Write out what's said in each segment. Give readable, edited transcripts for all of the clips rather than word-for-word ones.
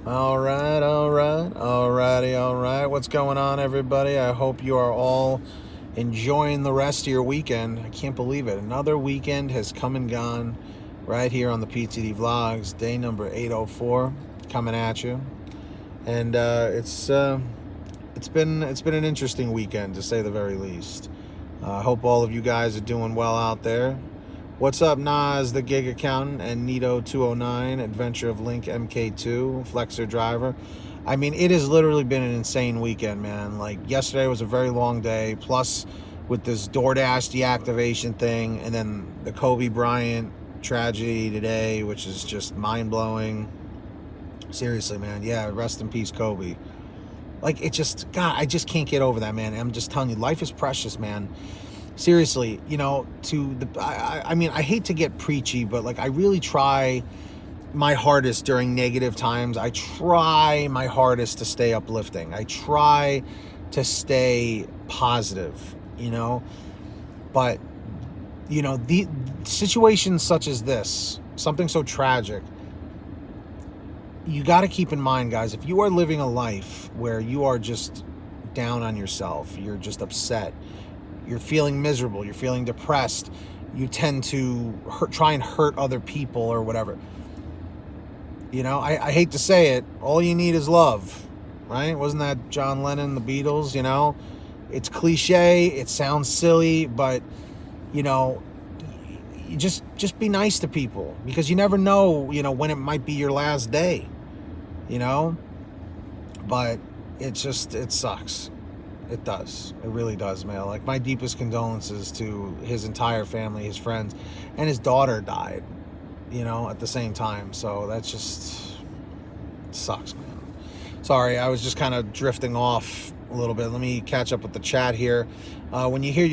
All right, all right. What's going on, everybody? I hope you are all enjoying the rest of your weekend. I can't believe it. Another weekend has come and gone right here on the PTD Vlogs. Day number 804 coming at you. And it's been an interesting weekend, to say the very least. I hope all of you guys are doing well out there. What's up, Nas, the gig accountant, and Nito209, Adventure of Link MK2, Flexer driver. I mean, it has literally been an insane weekend, man. Like, yesterday was a very long day, plus with this DoorDash deactivation thing, and then the Kobe Bryant tragedy today, which is just mind-blowing. Seriously, man. Yeah, rest in peace, Kobe. Like, it just, God, I just can't get over that, man. I'm just telling you, life is precious, man. Seriously, you know, I mean, I hate to get preachy, but like, I really try my hardest during negative times. I try my hardest to stay uplifting. I try to stay positive, you know, but, you know, the situations such as this, something so tragic, you got to keep in mind, guys, if you are living a life where you are just down on yourself, you're just upset, you're feeling miserable, you're feeling depressed, you tend to try and hurt other people or whatever. You know, I hate to say it, all you need is love, right? Wasn't that John Lennon, the Beatles, you know? It's cliche, it sounds silly, but, you know, you just be nice to people, because you never know, you know, when it might be your last day, you know? But it sucks. It does. It really does, man. Like, my deepest condolences to his entire family, his friends, and his daughter died, you know, at the same time. So that just sucks, man. Sorry, I was just kind of drifting off a little bit. Let me catch up with the chat here. When you hear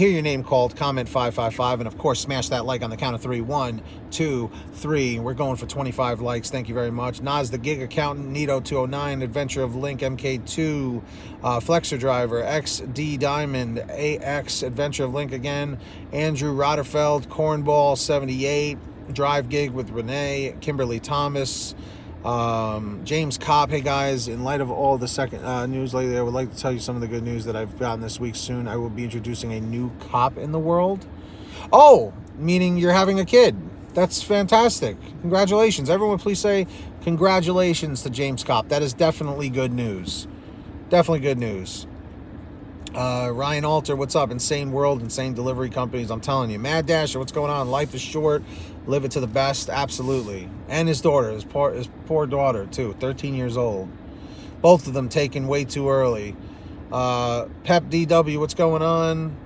your name called, comment 555, and of course smash that like on the count of 3. 1, 2, 3. We're going for 25 likes. Thank you very much. Nas the gig accountant, Nito209, Adventure of Link MK2, Flexer driver, XD Diamond, AX, Adventure of Link again, Andrew Rotterfeld, Cornball 78, Drive Gig with Renee, Kimberly Thomas, James Cobb. Hey guys, in light of all the second news lately, I would like to tell you some of the good news that I've gotten this week. Soon I will be introducing a new cop in the world. Oh, meaning you're having a kid. That's fantastic. Congratulations. Everyone please say congratulations to James Cobb. That is definitely good news. Definitely good news. Ryan Alter, what's up? Insane world, insane delivery companies. I'm telling you. Mad Dasher, what's going on? Life is short. Live it to the best. Absolutely. And his daughter, his poor daughter, too. 13 years old. Both of them taken way too early. Pep DW, what's going on?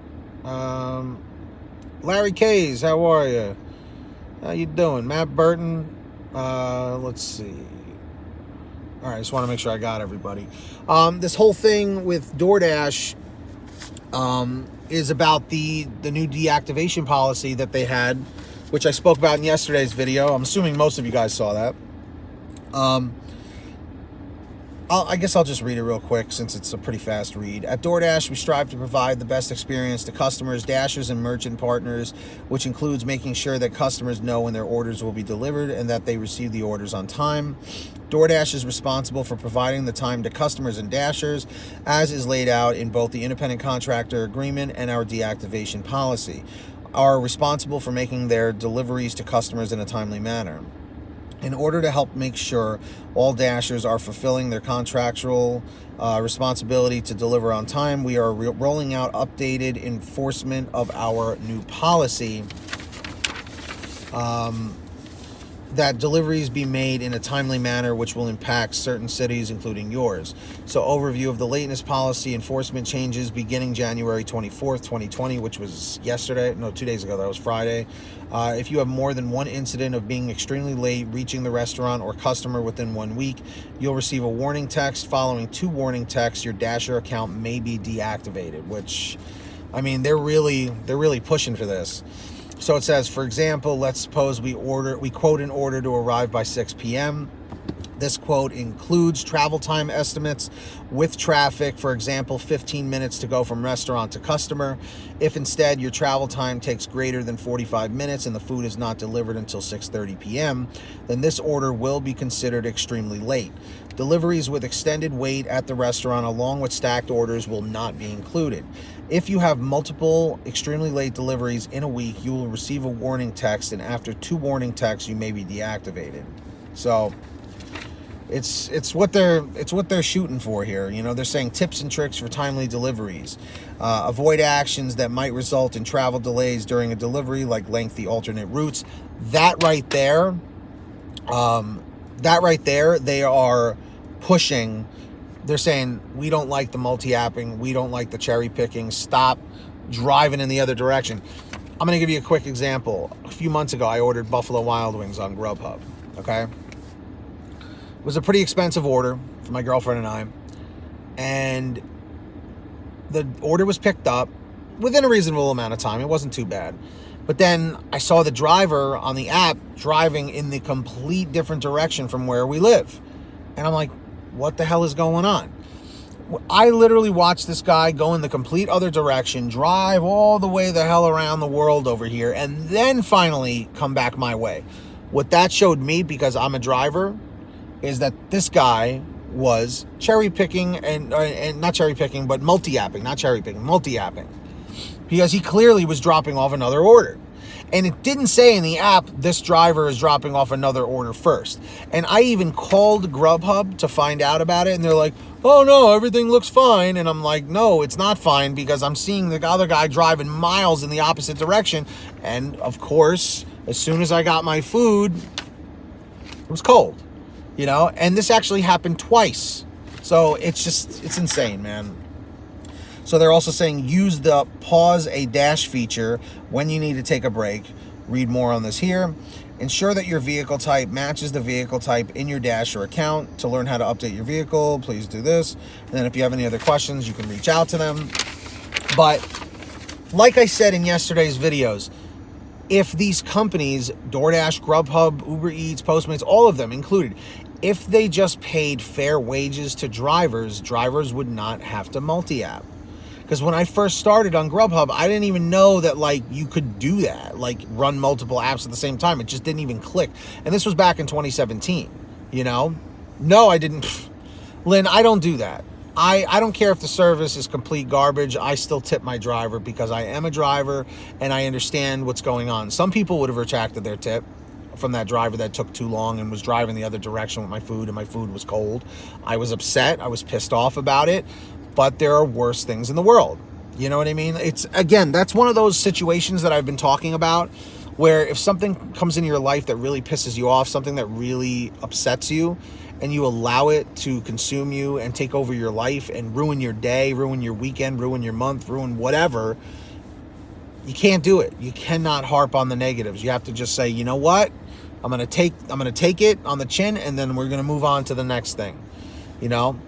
Larry Kays, how are you? How you doing? Matt Burton. Let's see. All right, I just want to make sure I got everybody. This whole thing with DoorDash is about the new deactivation policy that they had, which I spoke about in yesterday's video. I'm assuming most of you guys saw that. I guess I'll just read it real quick since it's a pretty fast read. At DoorDash, we strive to provide the best experience to customers, Dashers, and merchant partners, which includes making sure that customers know when their orders will be delivered and that they receive the orders on time. DoorDash is responsible for providing the time to customers and Dashers, as is laid out in both the independent contractor agreement and our deactivation policy, are responsible for making their deliveries to customers in a timely manner. In order to help make sure all Dashers are fulfilling their contractual responsibility to deliver on time, we are rolling out updated enforcement of our new policy that deliveries be made in a timely manner, which will impact certain cities, including yours. So, overview of the lateness policy enforcement changes beginning January 24th, 2020, which was yesterday. No, 2 days ago. That was Friday. If you have more than one incident of being extremely late reaching the restaurant or customer within 1 week, you'll receive a warning text. Following 2 warning texts, your Dasher account may be deactivated, which, I mean, they're really pushing for this. So it says, for example, let's suppose we quote an order to arrive by 6 p.m. This quote includes travel time estimates with traffic, for example, 15 minutes to go from restaurant to customer. If instead your travel time takes greater than 45 minutes and the food is not delivered until 6:30 p.m., then this order will be considered extremely late. Deliveries with extended wait at the restaurant along with stacked orders will not be included. If you have multiple extremely late deliveries in a week, you will receive a warning text, and after 2 warning texts, you may be deactivated. So it's what they're shooting for here. You know, they're saying tips and tricks for timely deliveries. Avoid actions that might result in travel delays during a delivery, like lengthy alternate routes. That right there, they are pushing. They're saying, we don't like the multi-apping. We don't like the cherry picking. Stop driving in the other direction. I'm going to give you a quick example. A few months ago, I ordered Buffalo Wild Wings on GrubHub. Okay. It was a pretty expensive order for my girlfriend and I. And the order was picked up within a reasonable amount of time. It wasn't too bad. But then I saw the driver on the app driving in the complete different direction from where we live. And I'm like, what the hell is going on? I literally watched this guy go in the complete other direction, drive all the way the hell around the world over here, and then finally come back my way. What that showed me, because I'm a driver, is that this guy was cherry picking and not cherry picking, but multi-apping, not cherry picking, multi-apping, because he clearly was dropping off another order. And it didn't say in the app, this driver is dropping off another order first. And I even called GrubHub to find out about it. And they're like, oh no, everything looks fine. And I'm like, no, it's not fine, because I'm seeing the other guy driving miles in the opposite direction. And of course, as soon as I got my food, it was cold. You know, and this actually happened twice. So it's insane, man. So they're also saying use the pause a dash feature when you need to take a break. Read more on this here. Ensure that your vehicle type matches the vehicle type in your Dash or account. To learn how to update your vehicle, please do this. And then if you have any other questions, you can reach out to them. But like I said in yesterday's videos, if these companies, DoorDash, GrubHub, UberEATS, Postmates, all of them included, if they just paid fair wages to drivers, drivers would not have to multi-app. Because when I first started on GrubHub, I didn't even know that, like, you could do that, like run multiple apps at the same time. It just didn't even click. And this was back in 2017, you know? No, I didn't. Lynn, I don't do that. I don't care if the service is complete garbage. I still tip my driver because I am a driver and I understand what's going on. Some people would have retracted their tip from that driver that took too long and was driving the other direction with my food, and my food was cold. I was upset. I was pissed off about it. But there are worse things in the world. You know what I mean? It's, again, that's one of those situations that I've been talking about, where if something comes into your life that really pisses you off, something that really upsets you, and you allow it to consume you and take over your life and ruin your day, ruin your weekend, ruin your month, ruin whatever, you can't do it. You cannot harp on the negatives. You have to just say, you know what? I'm gonna take it on the chin, and then we're gonna move on to the next thing. You know?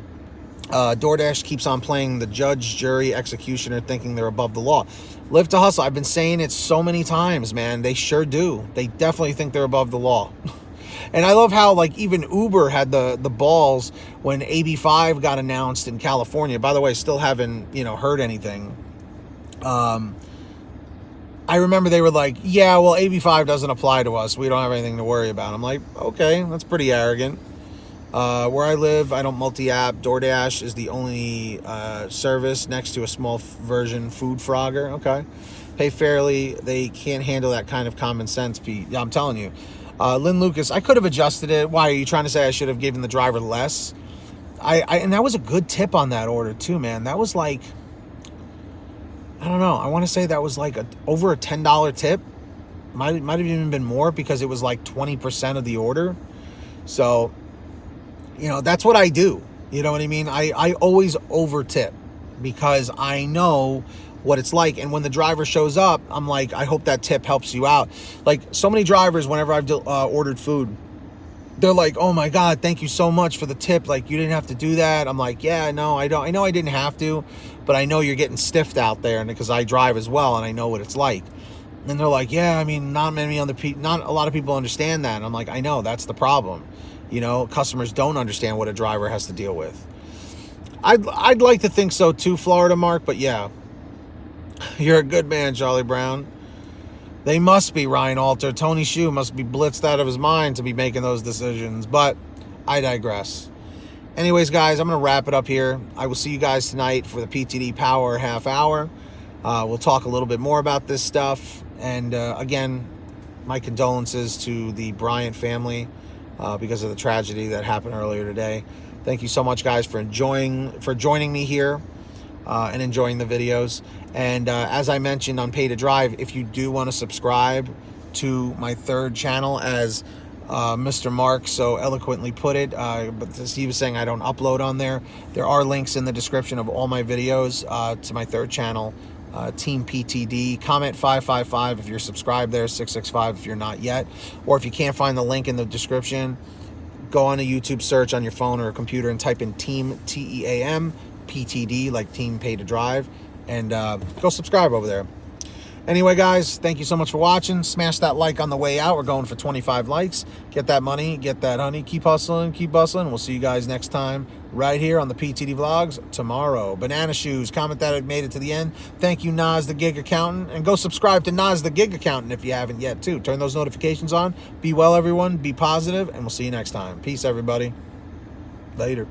DoorDash keeps on playing the judge, jury, executioner, thinking they're above the law. Live to hustle. I've been saying it so many times, man. They sure do. They definitely think they're above the law. And I love how, like, even Uber had the balls when AB5 got announced in California. By the way, still haven't, heard anything. I remember they were like, yeah, well, AB5 doesn't apply to us. We don't have anything to worry about. I'm like, okay, that's pretty arrogant. Where I live, I don't multi-app. DoorDash is the only service next to a small version, Food Frogger. Okay. Pay fairly. They can't handle that kind of common sense, Pete. Yeah, I'm telling you. Lynn Lucas, I could have adjusted it. Why, are you trying to say I should have given the driver less? And that was a good tip on that order too, man. That was like, I don't know. I want to say that was like over a $10 tip. Might have even been more, because it was like 20% of the order. So, that's what I do. You know what I mean? I always over tip, because I know what it's like. And when the driver shows up, I'm like, I hope that tip helps you out. Like, so many drivers, whenever I've ordered food, they're like, oh my God, thank you so much for the tip. Like, you didn't have to do that. I'm like, yeah, no, I don't. I know I didn't have to, but I know you're getting stiffed out there, and because I drive as well, and I know what it's like. And they're like, yeah, I mean, not a lot of people understand that. And I'm like, I know, that's the problem. customers don't understand what a driver has to deal with. I'd like to think so too, Florida Mark, but yeah, you're a good man, Charlie Brown. They must be, Ryan Alter. Tony Shu must be blitzed out of his mind to be making those decisions, but I digress. Anyways, guys, I'm going to wrap it up here. I will see you guys tonight for the PTD Power half hour. We'll talk a little bit more about this stuff. And again, my condolences to the Bryant family because of the tragedy that happened earlier today. Thank you so much, guys, for joining me here and enjoying the videos. And as I mentioned on Pay to Drive, if you do want to subscribe to my third channel, as Mr. Mark so eloquently put it, but he was saying I don't upload on there. There are links in the description of all my videos to my third channel, Team PTD. Comment 555 if you're subscribed there, 665 if you're not yet. Or if you can't find the link in the description, go on a YouTube search on your phone or a computer and type in Team, T-E-A-M, PTD, like Team Pay to Drive, and go subscribe over there. Anyway, guys, thank you so much for watching. Smash that like on the way out. We're going for 25 likes. Get that money, get that honey. Keep hustling, keep bustling. We'll see you guys next time right here on the PTD Vlogs tomorrow. Banana Shoes, comment that it made it to the end. Thank you, Nas the Gig Accountant. And go subscribe to Nas the Gig Accountant if you haven't yet, too. Turn those notifications on. Be well, everyone. Be positive, and we'll see you next time. Peace, everybody. Later.